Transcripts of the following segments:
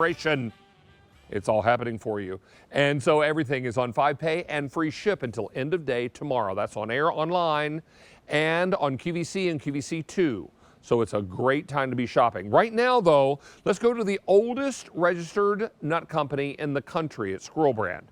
celebration. It's all happening for you. And so everything is on 5Pay and free ship until end of day tomorrow. That's on air, online, and on QVC and QVC2. So it's a great time to be shopping. Right now, though, let's go to the oldest registered nut company in the country. It's Squirrel brand.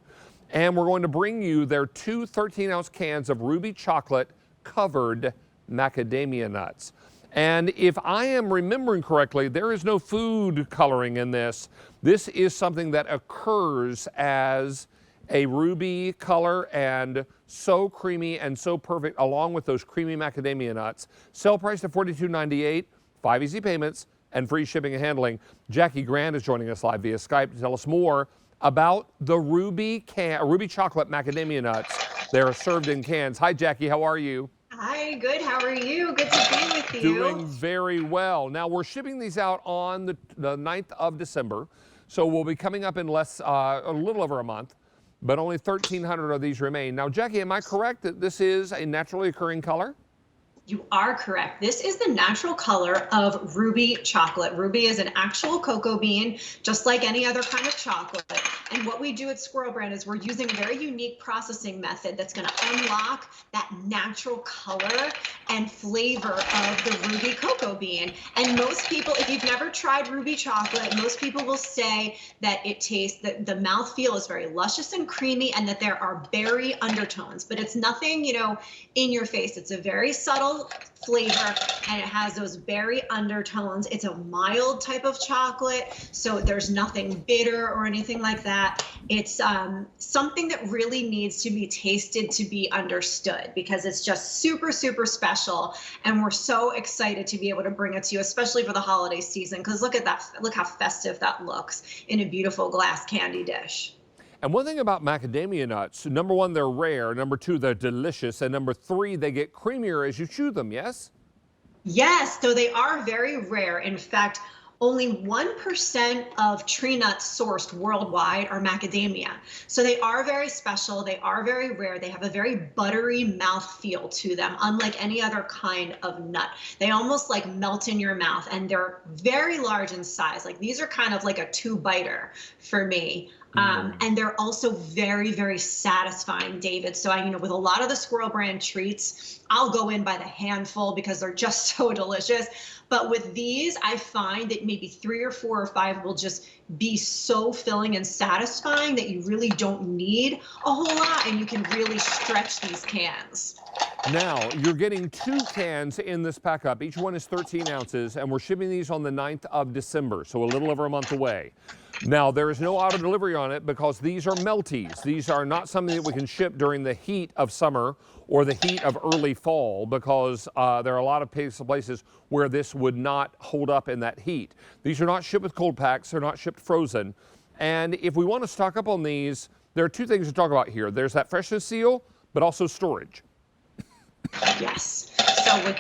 And we're going to bring you their two 13-ounce cans of ruby chocolate covered macadamia nuts. And if I am remembering correctly, there is no food coloring in this. This is something that occurs as a ruby color and so creamy and so perfect along with those creamy macadamia nuts. Sale price of $42.98, 5 easy payments, and free shipping and handling. Jackie Grant is joining us live via Skype to tell us more about the ruby chocolate macadamia nuts. They're served in cans. Hi, Jackie. How are you? Hi, good. How are you? Good to be with you. Doing very well. Now, we're shipping these out on the 9th of December, so we'll be coming up in a little over a month, but only 1,300 of these remain. Now, Jackie, am I correct that this is a naturally occurring color? You are correct. This is the natural color of ruby chocolate. Ruby is an actual cocoa bean, just like any other kind of chocolate. And what we do at Squirrel Brand is we're using a very unique processing method that's going to unlock that natural color and flavor of the ruby cocoa bean. And most people, if you've never tried ruby chocolate, most people will say that it tastes, that the mouthfeel is very luscious and creamy and that there are berry undertones, but it's nothing, in your face. It's a very subtle flavor and it has those berry undertones. It's a mild type of chocolate, so there's nothing bitter or anything like that. It's something that really needs to be tasted to be understood because it's just super, super special. And we're so excited to be able to bring it to you, especially for the holiday season, because look at that, look how festive that looks in a beautiful glass candy dish. And one thing about macadamia nuts, number one, they're rare. Number two, they're delicious. And number three, they get creamier as you chew them, yes? Yes, so they are very rare. In fact, only 1% of tree nuts sourced worldwide are macadamia. So they are very special. They are very rare. They have a very buttery mouth feel to them, unlike any other kind of nut. They almost like melt in your mouth and they're very large in size. Like these are kind of like a 2-biter for me. And they're also very, very satisfying, David. So with a lot of the Squirrel brand treats, I'll go in by the handful because they're just so delicious. But with these, I find that maybe 3 or 4 or 5 will just be so filling and satisfying that you really don't need a whole lot and you can really stretch these cans. Now, you're getting 2 cans in this pack up. Each one is 13 ounces, and we're shipping these on the 9th of December, so a little over a month away. Now, there is no auto delivery on it because these are melties. These are not something that we can ship during the heat of summer or the heat of early fall because there are a lot of places where this would not hold up in that heat. These are not shipped with cold packs. They're not shipped frozen. And if we want to stock up on these, there are 2 things to talk about here. There's that freshness seal, but also storage. Yes. So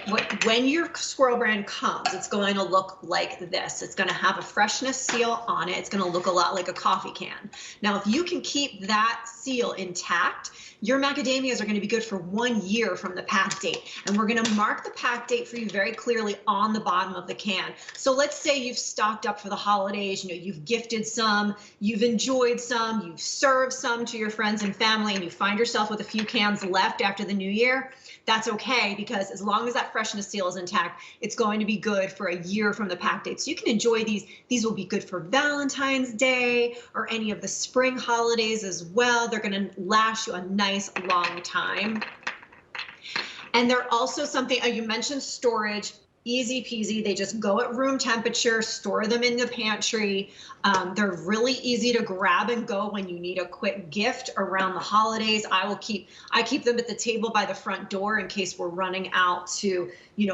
when your Squirrel brand comes, it's going to look like this. It's going to have a freshness seal on it. It's going to look a lot like a coffee can. Now, if you can keep that seal intact, your macadamias are going to be good for 1 year from the pack date. And we're going to mark the pack date for you very clearly on the bottom of the can. So let's say you've stocked up for the holidays, you've gifted some, you've enjoyed some, you've served some to your friends and family, and you find yourself with a few cans left after the new year. That's okay, because as long as that freshness seal is intact, it's going to be good for a year from the pack date. So you can enjoy these. These will be good for Valentine's Day or any of the spring holidays as well. They're going to last you a nice long time. And they're also something, you mentioned storage. Easy peasy. They just go at room temperature, store them in the pantry. They're really easy to grab and go when you need a quick gift around the holidays. I keep them at the table by the front door in case we're running out to,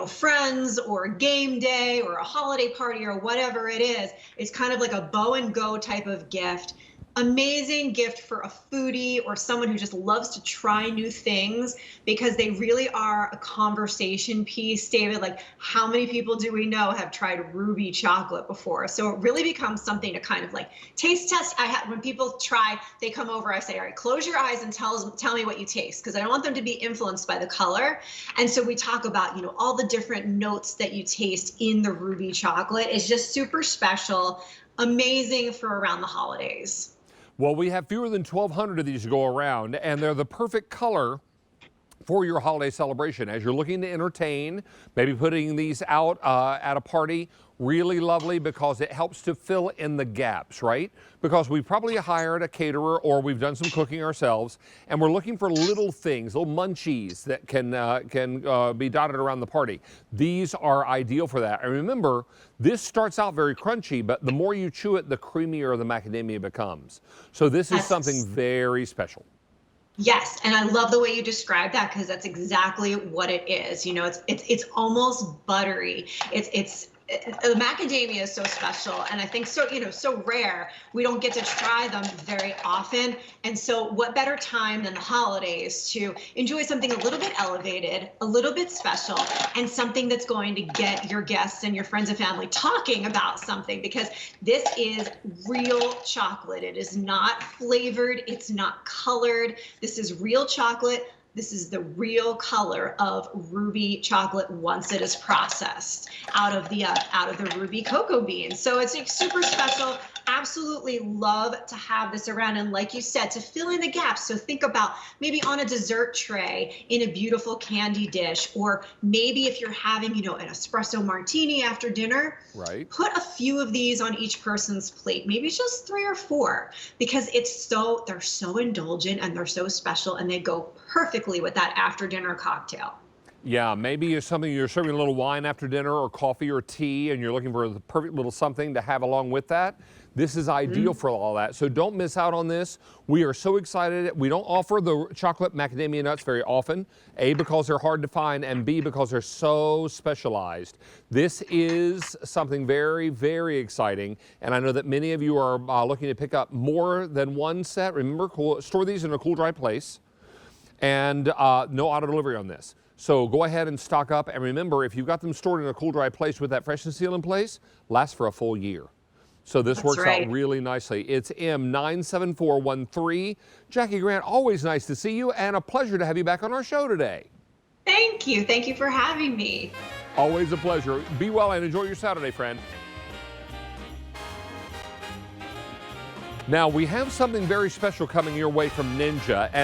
friends or a game day or a holiday party or whatever it is. It's kind of like a bow and go type of gift. Amazing gift for a foodie or someone who just loves to try new things because they really are a conversation piece, David. Like, how many people do we know have tried ruby chocolate before? So it really becomes something to kind of like taste test. When people try, they come over, I say, all right, close your eyes and tell me what you taste, because I don't want them to be influenced by the color. And so we talk about, all the different notes that you taste in the ruby chocolate. It's just super special. amazing for around the holidays. Well, we have fewer than 1,200 of these to go around, and they're the perfect color for your holiday celebration. As you're looking to entertain, maybe putting these out at a party, really lovely because it helps to fill in the gaps, right? Because we probably hired a caterer or we've done some cooking ourselves, and we're looking for little things, little munchies that can be dotted around the party. These are ideal for that. And remember, this starts out very crunchy, but the more you chew it, the creamier the macadamia becomes. So this is something very special. Yes, and I love the way you describe that because that's exactly what it is. You know, it's almost buttery. It's the macadamia is so special, and I think so, you know, so rare. We don't get to try them very often, and so what better time than the holidays to enjoy something a little bit elevated, a little bit special, and something that's going to get your guests and your friends and family talking about something, because this is real chocolate. It is not flavored, it's not colored. This is real chocolate. This is the real color of ruby chocolate once it is processed out of the ruby cocoa beans. So it's super special. Absolutely love to have this around, and like you said, to fill in the gaps. So think about maybe on a dessert tray in a beautiful candy dish, or maybe if you're having, you know, an espresso martini after dinner, right? Put a few of these on each person's plate, maybe just 3 or 4, because they're so indulgent and they're so special, and they go perfectly with that after dinner cocktail. Yeah, maybe it's something you're serving a little wine after dinner or coffee or tea, and you're looking for the perfect little something to have along with that. This is ideal for all that. So don't miss out on this. We are so excited. We don't offer the chocolate macadamia nuts very often, A, because they're hard to find, and B, because they're so specialized. This is something very, very exciting, and I know that many of you are looking to pick up more than one set. Remember, store these in a cool, dry place, and no auto delivery on this. So go ahead and stock up, and remember, if you've got them stored in a cool, dry place with that freshness seal in place, lasts for a full year. So this works out really nicely. It's M97413. Jackie Grant, always nice to see you, and a pleasure to have you back on our show today. Thank you. Thank you for having me. Always a pleasure. Be well and enjoy your Saturday, friend. Now, we have something very special coming your way from Ninja, and